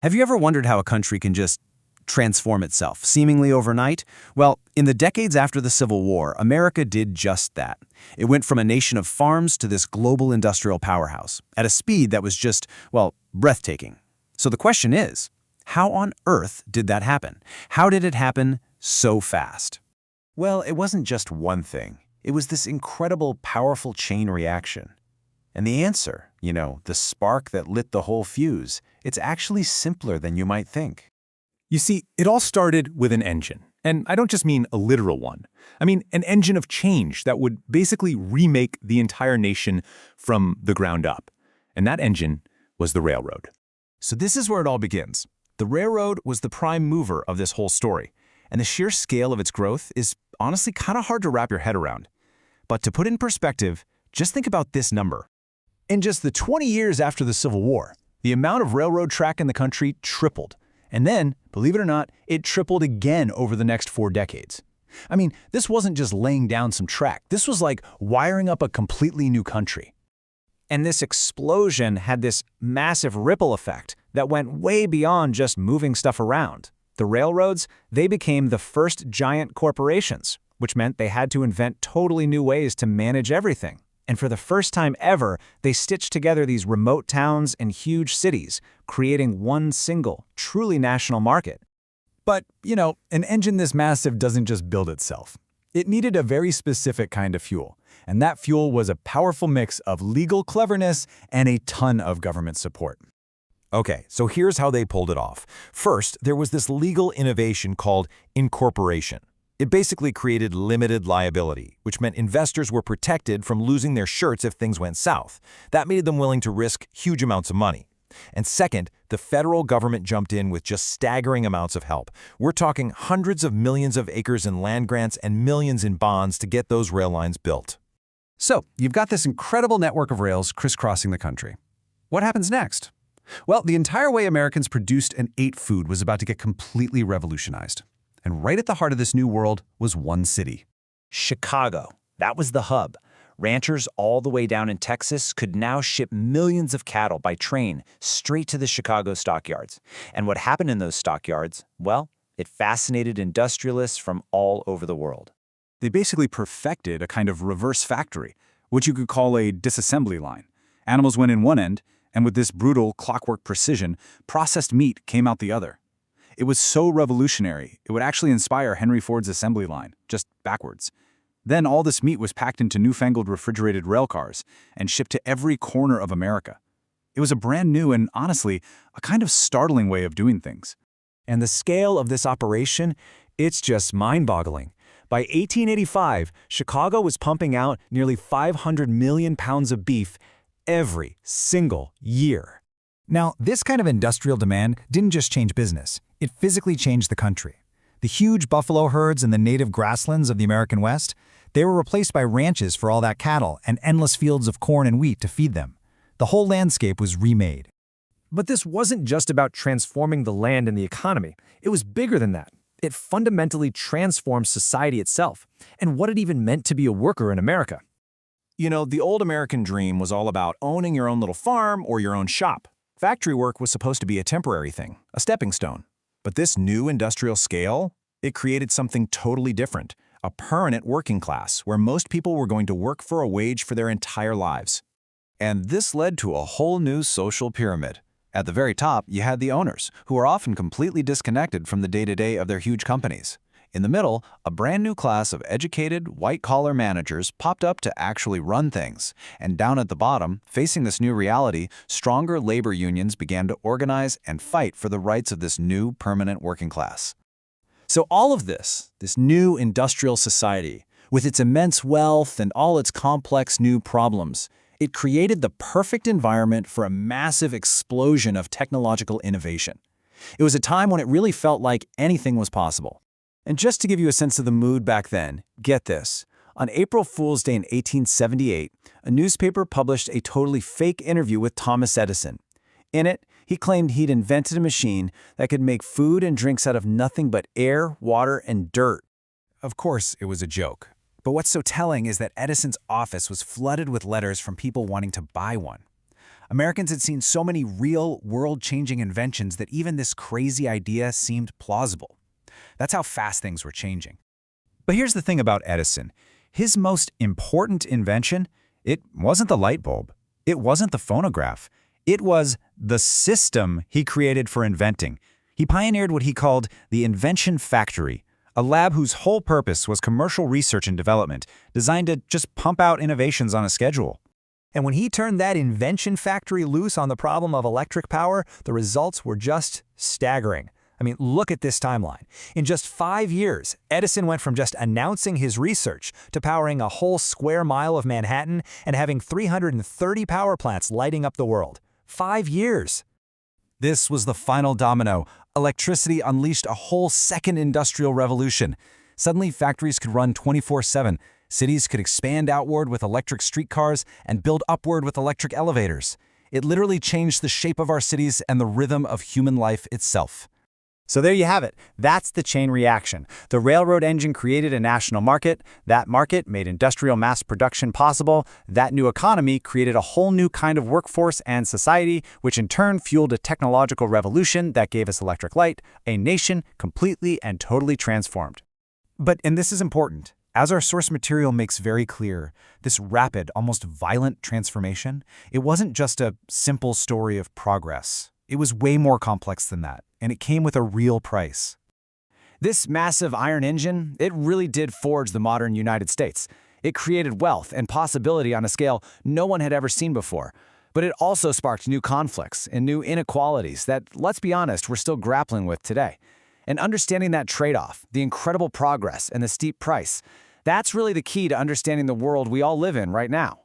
Have you ever wondered how a country can just transform itself, seemingly overnight? Well, in the decades after the Civil War, America did just that. It went from a nation of farms to this global industrial powerhouse, at a speed that was just, well, breathtaking. So the question is, how on earth did that happen? How did it happen so fast? Well, it wasn't just one thing. It was this incredible, powerful chain reaction. And the answer, the spark that lit the whole fuse, it's actually simpler than you might think. You see, it all started with an engine. And I don't just mean a literal one. I mean an engine of change that would basically remake the entire nation from the ground up. And that engine was the railroad. So this is where it all begins. The railroad was the prime mover of this whole story. And the sheer scale of its growth is honestly kind of hard to wrap your head around. But to put in perspective, just think about this number. In just the 20 years after the Civil War, the amount of railroad track in the country tripled. And then, believe it or not, it tripled again over the next 4 decades. I mean, this wasn't just laying down some track. This was like wiring up a completely new country. And this explosion had this massive ripple effect that went way beyond just moving stuff around. The railroads, they became the first giant corporations, which meant they had to invent totally new ways to manage everything. And for the first time ever, they stitched together these remote towns and huge cities, creating one single, truly national market. But, an engine this massive doesn't just build itself. It needed a very specific kind of fuel, and that fuel was a powerful mix of legal cleverness and a ton of government support. Okay, so here's how they pulled it off. First, there was this legal innovation called incorporation. It basically created limited liability, which meant investors were protected from losing their shirts if things went south. That made them willing to risk huge amounts of money. And second, the federal government jumped in with just staggering amounts of help. We're talking hundreds of millions of acres in land grants and millions in bonds to get those rail lines built. So, you've got this incredible network of rails crisscrossing the country. What happens next? Well, the entire way Americans produced and ate food was about to get completely revolutionized. And right at the heart of this new world was one city. Chicago. That was the hub. Ranchers all the way down in Texas could now ship millions of cattle by train straight to the Chicago stockyards. And what happened in those stockyards? Well, it fascinated industrialists from all over the world. They basically perfected a kind of reverse factory, which you could call a disassembly line. Animals went in one end, and with this brutal clockwork precision, processed meat came out the other. It was so revolutionary, it would actually inspire Henry Ford's assembly line, just backwards. Then all this meat was packed into newfangled refrigerated rail cars and shipped to every corner of America. It was a brand new and, honestly, a kind of startling way of doing things. And the scale of this operation, it's just mind-boggling. By 1885, Chicago was pumping out nearly 500 million pounds of beef every single year. Now, this kind of industrial demand didn't just change business. It physically changed the country. The huge buffalo herds in the native grasslands of the American West, they were replaced by ranches for all that cattle and endless fields of corn and wheat to feed them. The whole landscape was remade. But this wasn't just about transforming the land and the economy. It was bigger than that. It fundamentally transformed society itself and what it even meant to be a worker in America. The old American dream was all about owning your own little farm or your own shop. Factory work was supposed to be a temporary thing, a stepping stone. But this new industrial scale, it created something totally different, a permanent working class where most people were going to work for a wage for their entire lives. And this led to a whole new social pyramid. At the very top, you had the owners, who are often completely disconnected from the day-to-day of their huge companies. In the middle, a brand new class of educated, white-collar managers popped up to actually run things. And down at the bottom, facing this new reality, stronger labor unions began to organize and fight for the rights of this new permanent working class. So all of this new industrial society, with its immense wealth and all its complex new problems, it created the perfect environment for a massive explosion of technological innovation. It was a time when it really felt like anything was possible. And just to give you a sense of the mood back then, get this. On April Fool's Day in 1878, a newspaper published a totally fake interview with Thomas Edison. In it, he claimed he'd invented a machine that could make food and drinks out of nothing but air, water, and dirt. Of course, it was a joke. But what's so telling is that Edison's office was flooded with letters from people wanting to buy one. Americans had seen so many real, world-changing inventions that even this crazy idea seemed plausible. That's how fast things were changing. But here's the thing about Edison. His most important invention, it wasn't the light bulb. It wasn't the phonograph. It was the system he created for inventing. He pioneered what he called the invention factory, a lab whose whole purpose was commercial research and development, designed to just pump out innovations on a schedule. And when he turned that invention factory loose on the problem of electric power, the results were just staggering. I mean, look at this timeline. In just 5 years, Edison went from just announcing his research to powering a whole square mile of Manhattan and having 330 power plants lighting up the world. 5 years. This was the final domino. Electricity unleashed a whole second industrial revolution. Suddenly, factories could run 24/7. Cities could expand outward with electric streetcars and build upward with electric elevators. It literally changed the shape of our cities and the rhythm of human life itself. So there you have it. That's the chain reaction. The railroad engine created a national market. That market made industrial mass production possible. That new economy created a whole new kind of workforce and society, which in turn fueled a technological revolution that gave us electric light, a nation completely and totally transformed. But, and this is important, as our source material makes very clear, this rapid, almost violent transformation, it wasn't just a simple story of progress. It was way more complex than that, and it came with a real price. This massive iron engine, it really did forge the modern United States. It created wealth and possibility on a scale no one had ever seen before. But it also sparked new conflicts and new inequalities that, let's be honest, we're still grappling with today. And understanding that trade-off, the incredible progress and the steep price, that's really the key to understanding the world we all live in right now.